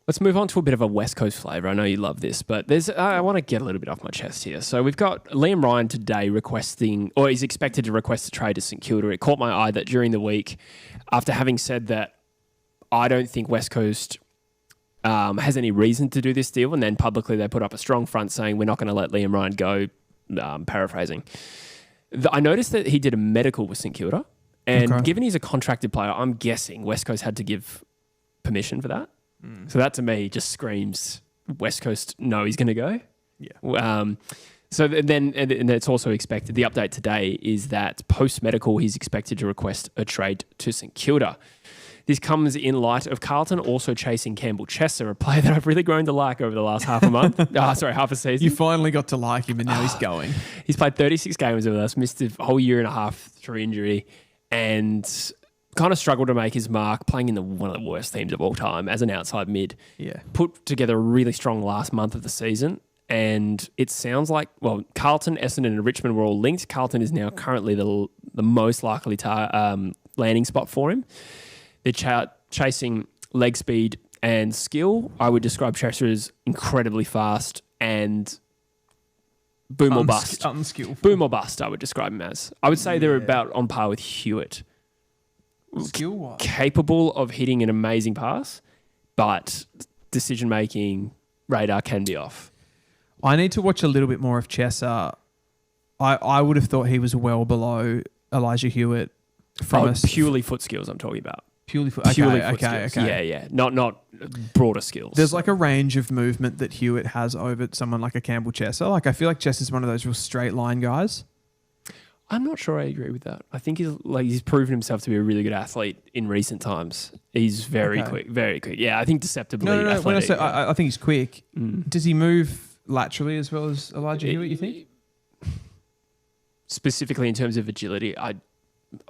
Let's move on to a bit of a West Coast flavour. I know you love this, but I want to get a little bit off my chest here. So we've got Liam Ryan today he's expected to request a trade to St Kilda. It caught my eye that during the week, after having said that I don't think West Coast has any reason to do this deal, and then publicly they put up a strong front saying we're not going to let Liam Ryan go, paraphrasing. I noticed that he did a medical with St Kilda, and given he's a contracted player, I'm guessing West Coast had to give permission for that. So that to me just screams West Coast know he's going to go. Yeah. So then and it's also expected, the update today is that post-medical he's expected to request a trade to St Kilda. This comes in light of Carlton also chasing Campbell Chesser, a player that I've really grown to like over the last half a season. You finally got to like him and now he's going. He's played 36 games with us, missed a whole year and a half through injury, and kind of struggled to make his mark, playing in one of the worst teams of all time as an outside mid. Yeah. Put together a really strong last month of the season, and it sounds like, Carlton, Essendon and Richmond were all linked. Carlton is now currently the most likely landing spot for him. They're chasing leg speed and skill. I would describe Chesser as incredibly fast and boom or bust. Unskillful. Boom or bust, I would describe him as. I would say they're about on par with Hewitt. Skill-wise. Capable of hitting an amazing pass, but decision-making radar can be off. I need to watch a little bit more of Chesser. I would have thought he was well below Elijah Hewitt. Purely foot skills I'm talking about. Purely foot skills. Yeah. Not broader skills. There's like a range of movement that Hewitt has over someone like a Campbell Chesser. Like I feel like Chesser's one of those real straight line guys. I'm not sure I agree with that. I think he's proven himself to be a really good athlete in recent times. He's very quick, very quick. Yeah, I think deceptively athletic. When I say I think he's quick, does he move laterally as well as Elijah Hewitt, you think? Specifically in terms of agility,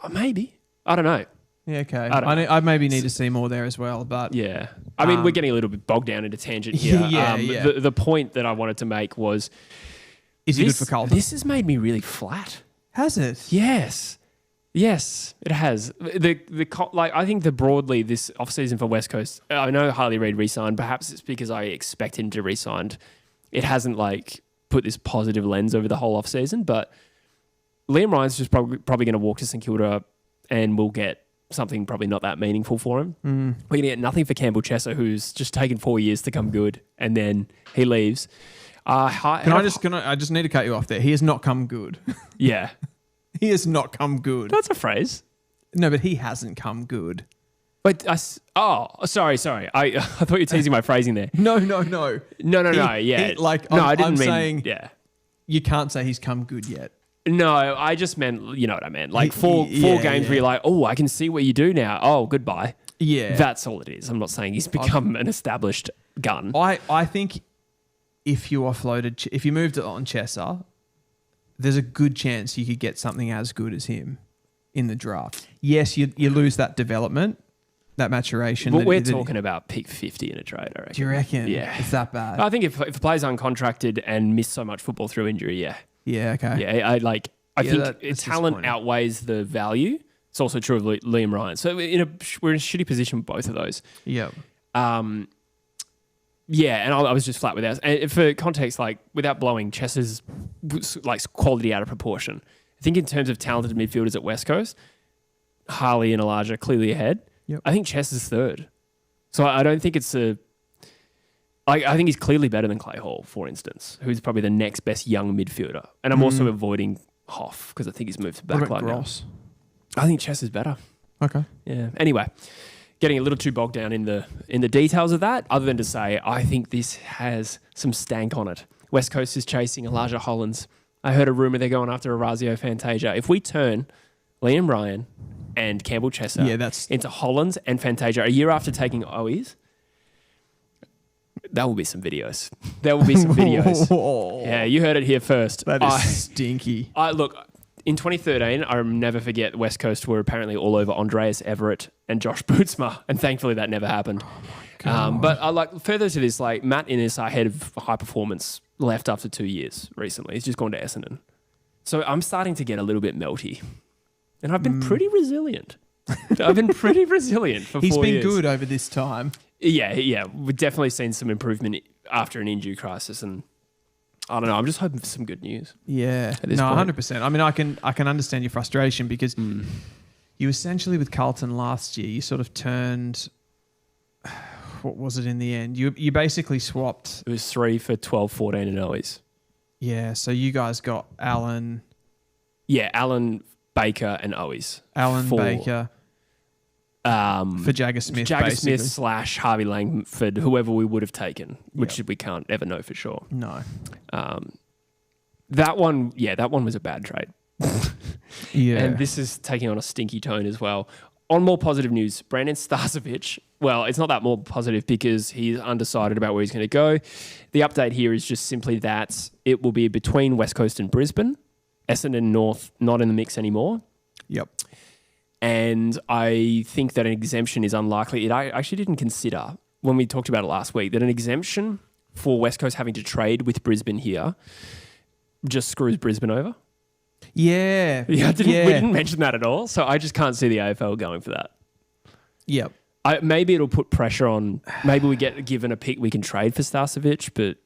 maybe. I don't know. Yeah, okay. I maybe need to see more there as well, but yeah. I mean, we're getting a little bit bogged down into tangent here. The point that I wanted to make was, is he good for Carlton? This has made me really flat. Has it? Yes, it has. I think broadly this off-season for West Coast, I know Harley Reid re-signed. Perhaps it's because I expect him to re-sign. It hasn't put this positive lens over the whole off-season, but Liam Ryan's just probably going to walk to St Kilda and we'll get something probably not that meaningful for him. We're going to get nothing for Campbell Chesser, who's just taken 4 years to come good, and then he leaves. I just need to cut you off there. He has not come good. Yeah. He has not come good. That's a phrase. No, but he hasn't come good. Wait, sorry. I thought you were teasing my phrasing there. No. Yeah. I didn't mean saying, yeah. You can't say he's come good yet. No, I just meant, you know what I meant. Like four games where you're like, oh, I can see what you do now. Oh, goodbye. Yeah. That's all it is. I'm not saying he's become an established gun. I think if you moved it on Chesser, there's a good chance you could get something as good as him in the draft. Yes, you lose that development, that maturation. Well, we're talking about pick 50 in a trade, I reckon. Do you reckon? Yeah. It's that bad? I think if a player's uncontracted and missed so much football through injury, yeah. Yeah, okay. Yeah, I think talent outweighs the value. It's also true of Liam Ryan. So we're in a shitty position with both of those. Yeah. Yeah, and I was just flat with that. And for context, without blowing Chesser's quality out of proportion, I think in terms of talented midfielders at West Coast, Harley and Elijah clearly ahead. Yep. I think Chesser's third. So I don't think it's I think he's clearly better than Clay Hall, for instance, who's probably the next best young midfielder. And I'm also avoiding Hoff because I think he's moved to backline now. I think Chesser's better. Okay. Yeah. Anyway, getting a little too bogged down in the details of that, other than to say, I think this has some stank on it. West Coast is chasing Elijah Hollands. I heard a rumour they're going after Orazio Fantasia. If we turn Liam Ryan and Campbell Chesser into Hollands and Fantasia a year after taking OEs, there will be some videos. Yeah, you heard it here first. That is stinky. Look, in 2013, I'll never forget West Coast were apparently all over Andreas Everett and Josh Bootsma, and thankfully that never happened. But further to this, Matt Innes, our head of high performance, left after 2 years recently. He's just gone to Essendon. So I'm starting to get a little bit melty. And I've been pretty resilient. For 4 years. He's been good over this time. Yeah. We've definitely seen some improvement after an injury crisis, and I don't know. I'm just hoping for some good news. Yeah. At this No, point. 100%. I mean, I can understand your frustration because you essentially with Carlton last year, you sort of turned. What was it in the end? You basically swapped. It was 3 for 12, 14 and O's. Yeah. So you guys got Allen, Baker and O's. Baker. For Jagger Smith, Jagger basically. Smith / Harvey Langford, whoever we would have taken, which we can't ever know for sure. No. That one was a bad trade. Yeah. And this is taking on a stinky tone as well. On more positive news, Brandon Stazovic, well, it's not that more positive because he's undecided about where he's going to go. The update here is just simply that it will be between West Coast and Brisbane. Essendon North not in the mix anymore. Yep. And I think that an exemption is unlikely. I actually didn't consider, when we talked about it last week, that an exemption for West Coast having to trade with Brisbane here just screws Brisbane over. Yeah. We didn't mention that at all. So I just can't see the AFL going for that. Yep. Maybe it'll put pressure on, maybe we get given a pick we can trade for Stazovic, but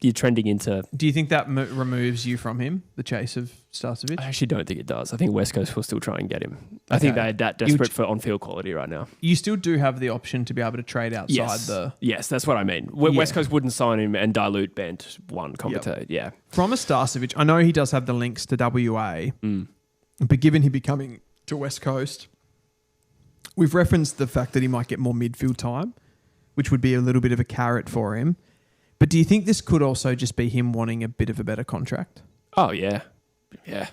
you're trending into... Do you think that removes you from him, the chase of Stazovic? I actually don't think it does. I think West Coast will still try and get him. I think they're that desperate for on-field quality right now. You still do have the option to be able to trade outside Yes, that's what I mean. West Coast wouldn't sign him and dilute Bent one commentator. Yep. Yeah. From a Stazovic, I know he does have the links to WA, but given him becoming to West Coast, we've referenced the fact that he might get more midfield time, which would be a little bit of a carrot for him. But do you think this could also just be him wanting a bit of a better contract? Oh, yeah. Yeah.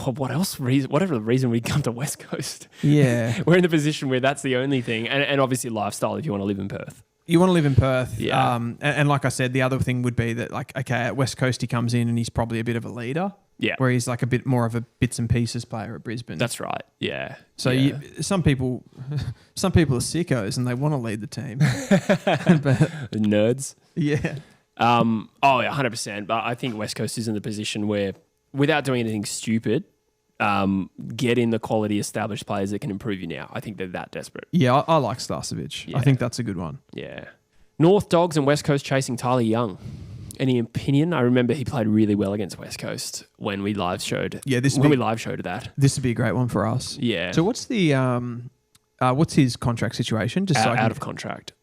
What else? Whatever the reason we come to West Coast. Yeah. We're in the position where that's the only thing. And obviously lifestyle if you want to live in Perth. You want to live in Perth. Yeah. And like I said, the other thing would be that, like, okay, at West Coast he comes in and he's probably a bit of a leader. Yeah. Where he's like a bit more of a bits and pieces player at Brisbane. That's right. Yeah. So some people are sickos and they want to lead the team. Nerds. Yeah. 100%. But I think West Coast is in the position where, without doing anything stupid, get in the quality established players that can improve you now. I think they're that desperate. Yeah, I like Stazovic. Yeah. I think that's a good one. Yeah. North Dogs and West Coast chasing Tyler Young. Any opinion? I remember he played really well against West Coast when we live showed. Yeah, we live showed that. This would be a great one for us. Yeah. So what's his contract situation? Just out of contract.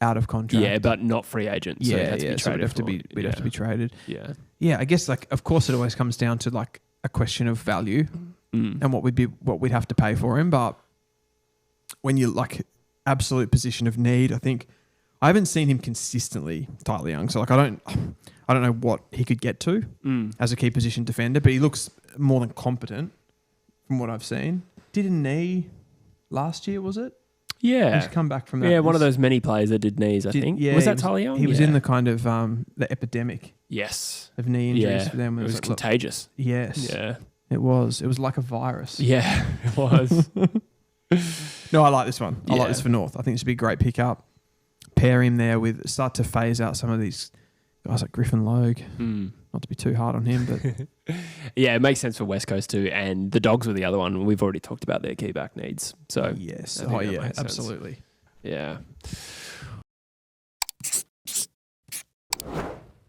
Out of contract. Yeah, but not free agent. So Yeah, he'd have to be so traded. we'd have to be traded. Yeah. Yeah, I guess like of course it always comes down to like a question of value and what we'd have to pay for him. But when you're like absolute position of need, I think I haven't seen him consistently, Tyler Young. So like I don't know what he could get to as a key position defender, but he looks more than competent from what I've seen. Did a knee last year, was it? Yeah. He's come back from that. Yeah, one of those many players that did knees, I think. Yeah, was that Tyler Young? He was in the kind of the epidemic Yes. of knee injuries Yeah. for them. It was contagious. Yes. Yeah. It was. It was like a virus. Yeah, it was. No, I like this one. I Yeah. like this for North. I think this would be a great pickup. Pair him there with, start to phase out some of these guys like Griffin Logue. Not to be too hard on him, but Yeah, it makes sense for West Coast too. And the Dogs were the other one. We've already talked about their key back needs. So yes. I think that Yeah, makes sense. absolutely. Yeah.